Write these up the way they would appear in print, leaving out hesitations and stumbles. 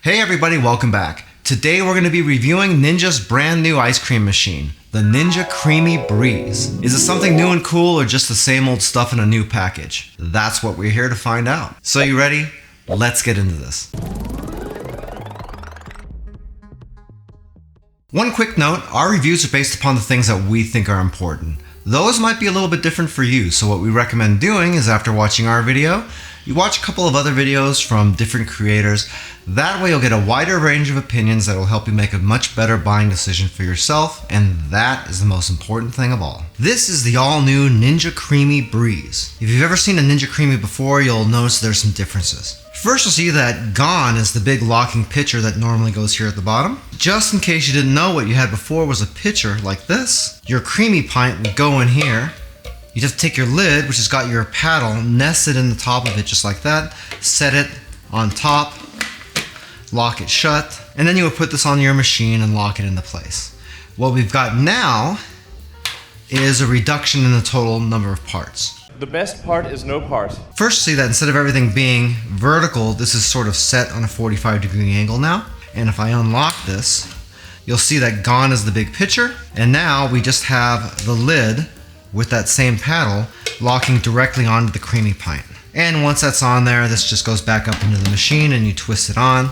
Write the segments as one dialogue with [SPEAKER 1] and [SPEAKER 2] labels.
[SPEAKER 1] Hey everybody, welcome back. Today we're going to be reviewing Ninja's brand new ice cream machine, the Ninja Creami Breeze. Is it something new and cool or just the same old stuff in a new package? That's what we're here to find out. So you ready? Let's get into this. One quick note, our reviews are based upon the things that we think are important. Those might be a little bit different for you, so what we recommend doing is after watching our video, you watch a couple of other videos from different creators. That way you'll get a wider range of opinions that will help you make a much better buying decision for yourself, and that is the most important thing of all. This is the all-new Ninja Creami Breeze. If you've ever seen a Ninja Creami before, you'll notice there's some differences. First, you'll see that gone is the big locking pitcher that normally goes here at the bottom. Just in case you didn't know, what you had before was a pitcher like this. Your creamy pint would go in here. You'd have to take your lid, which has got your paddle, nested in the top of it just like that, set it on top, lock it shut, and then you would put this on your machine and lock it into place. What we've got now is a reduction in the total number of parts.
[SPEAKER 2] The best part is no part.
[SPEAKER 1] First, see that instead of everything being vertical, this is sort of set on a 45-degree angle now. And if I unlock this, you'll see that gone is the big pitcher, and now we just have the lid with that same paddle locking directly onto the creamy pint. And once that's on there, this just goes back up into the machine and you twist it on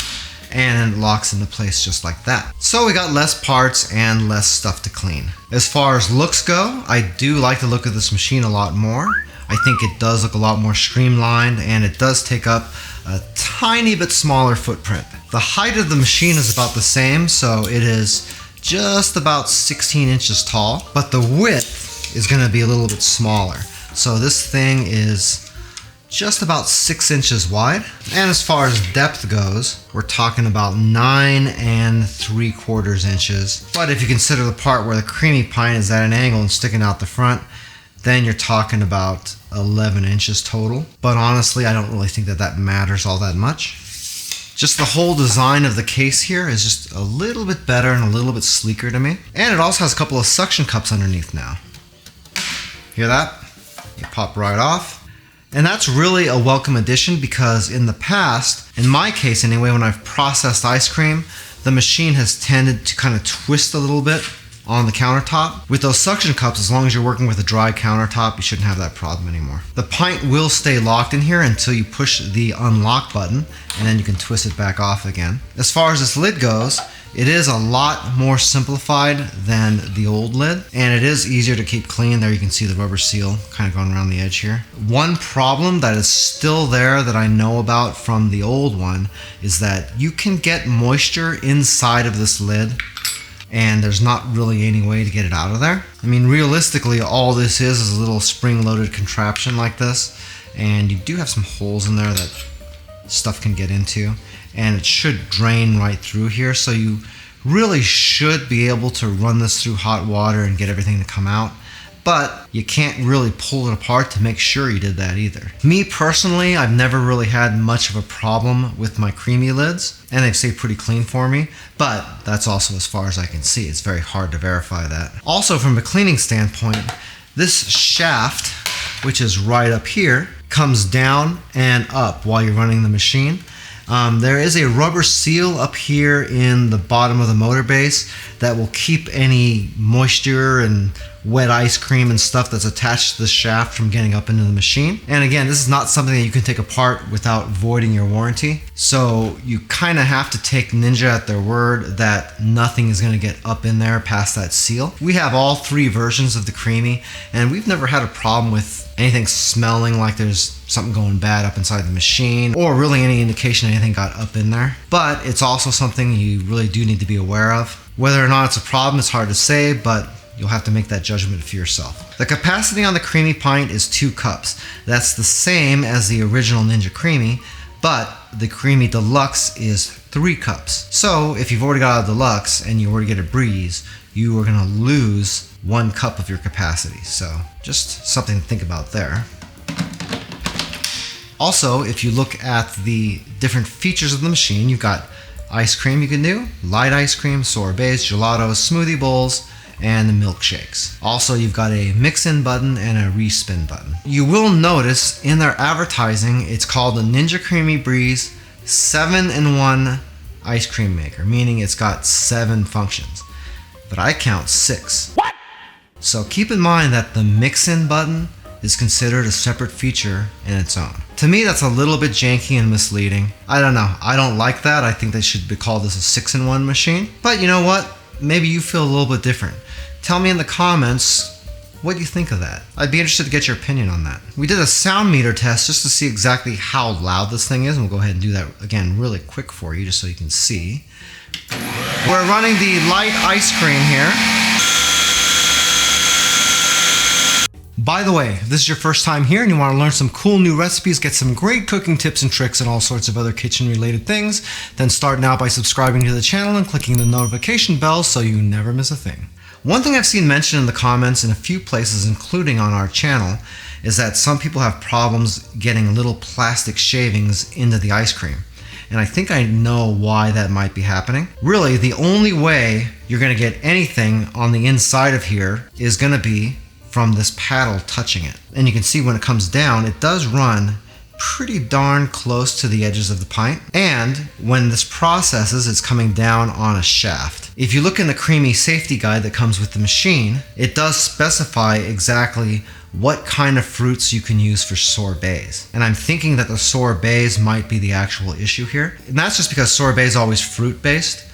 [SPEAKER 1] and it locks into place just like that. So we got less parts and less stuff to clean. As far as looks go, I do like the look of this machine a lot more. I think it does look a lot more streamlined and it does take up a tiny bit smaller footprint. The height of the machine is about the same, so it is just about 16 inches tall, but the width is going to be a little bit smaller. So this thing is just about 6 inches wide. And as far as depth goes, we're talking about 9 3/4 inches. But if you consider the part where the creamy pint is at an angle and sticking out the front, then you're talking about 11 inches total. But honestly, I don't really think that matters all that much. Just the whole design of the case here is just a little bit better and a little bit sleeker to me. And it also has a couple of suction cups underneath now. Hear that? You pop right off. And that's really a welcome addition because in the past, in my case anyway, when I've processed ice cream, the machine has tended to kind of twist a little bit on the countertop. With those suction cups, as long as you're working with a dry countertop, you shouldn't have that problem anymore. The pint will stay locked in here until you push the unlock button, and then you can twist it back off again. As far as this lid goes, it is a lot more simplified than the old lid, and it is easier to keep clean. There you can see the rubber seal kind of going around the edge here. One problem that is still there that I know about from the old one is that you can get moisture inside of this lid, and there's not really any way to get it out of there. I mean, realistically, all this is a little spring-loaded contraption like this, and you do have some holes in there that stuff can get into, and it should drain right through here, so you really should be able to run this through hot water and get everything to come out. But you can't really pull it apart to make sure you did that either. Me personally, I've never really had much of a problem with my Creami lids, and they've stayed pretty clean for me, but that's also as far as I can see. It's very hard to verify that. Also, from a cleaning standpoint, this shaft, which is right up here, comes down and up while you're running the machine. There is a rubber seal up here in the bottom of the motor base that will keep any moisture and wet ice cream and stuff that's attached to the shaft from getting up into the machine. And again, this is not something that you can take apart without voiding your warranty. So you kind of have to take Ninja at their word that nothing is going to get up in there past that seal. We have all three versions of the Creami, and we've never had a problem with anything smelling like there's something going bad up inside the machine, or really any indication anything got up in there. But it's also something you really do need to be aware of. Whether or not it's a problem, it's hard to say, but you'll have to make that judgment for yourself. The capacity on the Creami pint is 2 cups. That's the same as the original Ninja Creami, but the Creami Deluxe is 3 cups. So if you've already got a Deluxe and you already get a Breeze, you are gonna lose 1 cup of your capacity. So just something to think about there. Also, if you look at the different features of the machine, you've got ice cream you can do, light ice cream, sorbets, gelatos, smoothie bowls, and the milkshakes. Also, you've got a mix-in button and a respin button. You will notice in their advertising, it's called the Ninja Creami Breeze 7-in-1 ice cream maker, meaning it's got 7 functions, but I count 6.
[SPEAKER 2] What?
[SPEAKER 1] So keep in mind that the mix-in button is considered a separate feature in its own. To me, that's a little bit janky and misleading. I don't know, I don't like that. I think they should be called this a 6-in-1 machine. But you know what? Maybe you feel a little bit different. Tell me in the comments what you think of that. I'd be interested to get your opinion on that. We did a sound meter test just to see exactly how loud this thing is, and we'll go ahead and do that again really quick for you just so you can see. We're running the light ice cream here. By the way, if this is your first time here and you want to learn some cool new recipes, get some great cooking tips and tricks and all sorts of other kitchen related things, then start now by subscribing to the channel and clicking the notification bell so you never miss a thing. One thing I've seen mentioned in the comments in a few places, including on our channel, is that some people have problems getting little plastic shavings into the ice cream. And I think I know why that might be happening. Really, the only way you're going to get anything on the inside of here is going to be from this paddle touching it. And you can see when it comes down, it does run pretty darn close to the edges of the pint. And when this processes, it's coming down on a shaft. If you look in the Creami safety guide that comes with the machine, it does specify exactly what kind of fruits you can use for sorbets. And I'm thinking that the sorbets might be the actual issue here. And that's just because sorbet is always fruit-based,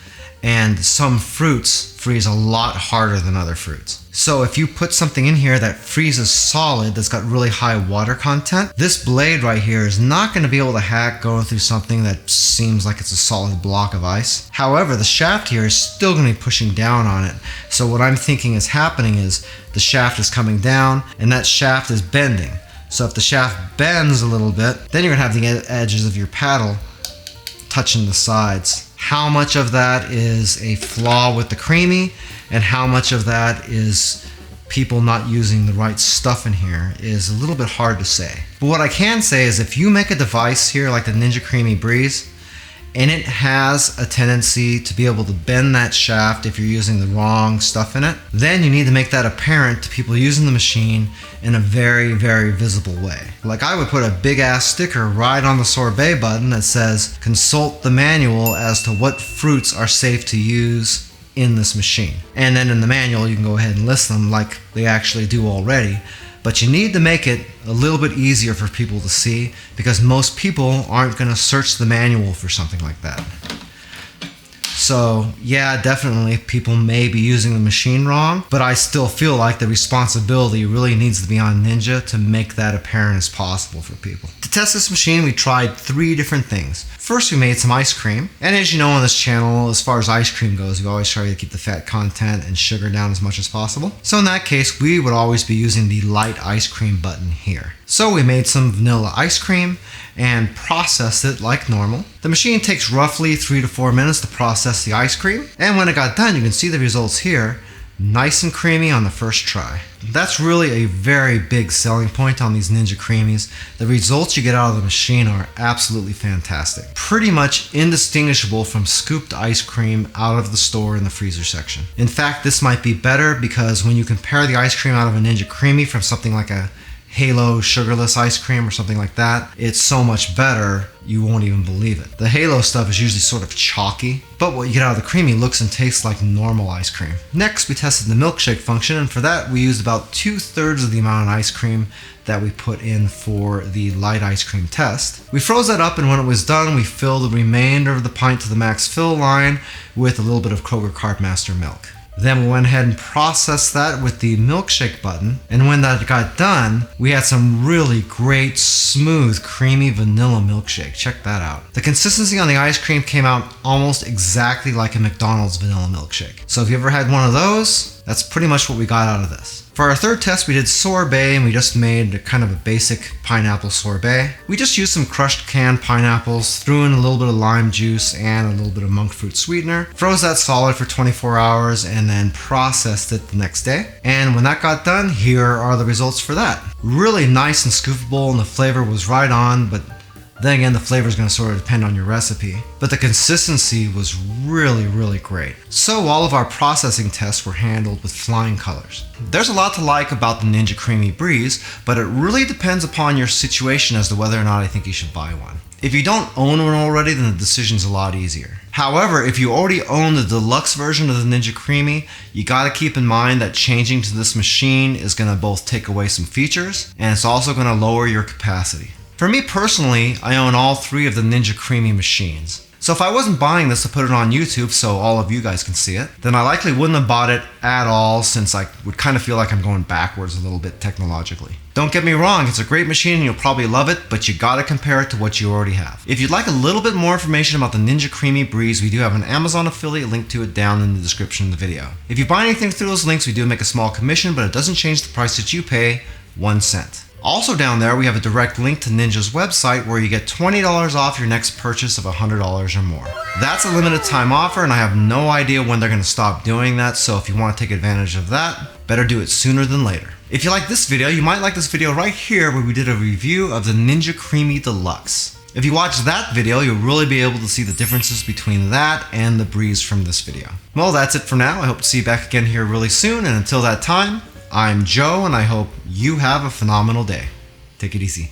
[SPEAKER 1] and some fruits freeze a lot harder than other fruits. So if you put something in here that freezes solid, that's got really high water content, this blade right here is not going to be able to hack going through something that seems like it's a solid block of ice. However, the shaft here is still going to be pushing down on it. So what I'm thinking is happening is the shaft is coming down and that shaft is bending. So if the shaft bends a little bit, then you're going to have the edges of your paddle touching the sides. How much of that is a flaw with the Creami and how much of that is people not using the right stuff in here is a little bit hard to say. But what I can say is if you make a device here like the Ninja Creami Breeze and it has a tendency to be able to bend that shaft if you're using the wrong stuff in it, then you need to make that apparent to people using the machine in a very, very visible way. Like I would put a big ass sticker right on the sorbet button that says, consult the manual as to what fruits are safe to use in this machine. And then in the manual, you can go ahead and list them like they actually do already. But you need to make it a little bit easier for people to see because most people aren't going to search the manual for something like that. So yeah, definitely people may be using the machine wrong, but I still feel like the responsibility really needs to be on Ninja to make that apparent as possible for people. To test this machine, we tried 3 different things. First, we made some ice cream. And as you know on this channel, as far as ice cream goes, we always try to keep the fat content and sugar down as much as possible. So in that case, we would always be using the light ice cream button here. So we made some vanilla ice cream and processed it like normal. The machine takes roughly 3 to 4 minutes to process the ice cream. And when it got done, you can see the results here. Nice and creamy on the first try. That's really a very big selling point on these Ninja Creamis. The results you get out of the machine are absolutely fantastic. Pretty much indistinguishable from scooped ice cream out of the store in the freezer section. In fact, this might be better because when you compare the ice cream out of a Ninja Creami from something like a Halo sugarless ice cream or something like that, it's so much better you won't even believe it. The Halo stuff is usually sort of chalky, but what you get out of the Creami looks and tastes like normal ice cream. Next, we tested the milkshake function, and for that we used about 2/3 of the amount of ice cream that we put in for the light ice cream test. We froze that up, and when it was done, we filled the remainder of the pint to the max fill line with a little bit of Kroger Carb Master milk. Then we went ahead and processed that with the milkshake button, and when that got done, we had some really great, smooth, creamy vanilla milkshake. Check that out. The consistency on the ice cream came out almost exactly like a McDonald's vanilla milkshake. So if you ever had one of those, that's pretty much what we got out of this. For our third test, we did sorbet, and we just made a kind of a basic pineapple sorbet. We just used some crushed canned pineapples, threw in a little bit of lime juice and a little bit of monk fruit sweetener, froze that solid for 24 hours, and then processed it the next day. And when that got done, here are the results for that. Really nice and scoopable, and the flavor was right on, but then again, the flavor is going to sort of depend on your recipe. But the consistency was really, really great. So all of our processing tests were handled with flying colors. There's a lot to like about the Ninja Creami Breeze, but it really depends upon your situation as to whether or not I think you should buy one. If you don't own one already, then the decision's a lot easier. However, if you already own the deluxe version of the Ninja Creami, you gotta keep in mind that changing to this machine is gonna both take away some features, and it's also gonna lower your capacity. For me personally, I own all 3 of the Ninja Creami machines. So if I wasn't buying this to put it on YouTube so all of you guys can see it, then I likely wouldn't have bought it at all, since I would kind of feel like I'm going backwards a little bit technologically. Don't get me wrong, it's a great machine and you'll probably love it, but you gotta compare it to what you already have. If you'd like a little bit more information about the Ninja Creami Breeze, we do have an Amazon affiliate link to it down in the description of the video. If you buy anything through those links, we do make a small commission, but it doesn't change the price that you pay 1 cent. Also down there, we have a direct link to Ninja's website where you get $20 off your next purchase of $100 or more. That's a limited time offer, and I have no idea when they're going to stop doing that, so if you want to take advantage of that, better do it sooner than later. If you like this video, you might like this video right here where we did a review of the Ninja Creami Deluxe. If you watch that video, you'll really be able to see the differences between that and the Breeze from this video. Well, that's it for now. I hope to see you back again here really soon, and until that time, I'm Joe, and I hope you have a phenomenal day. Take it easy.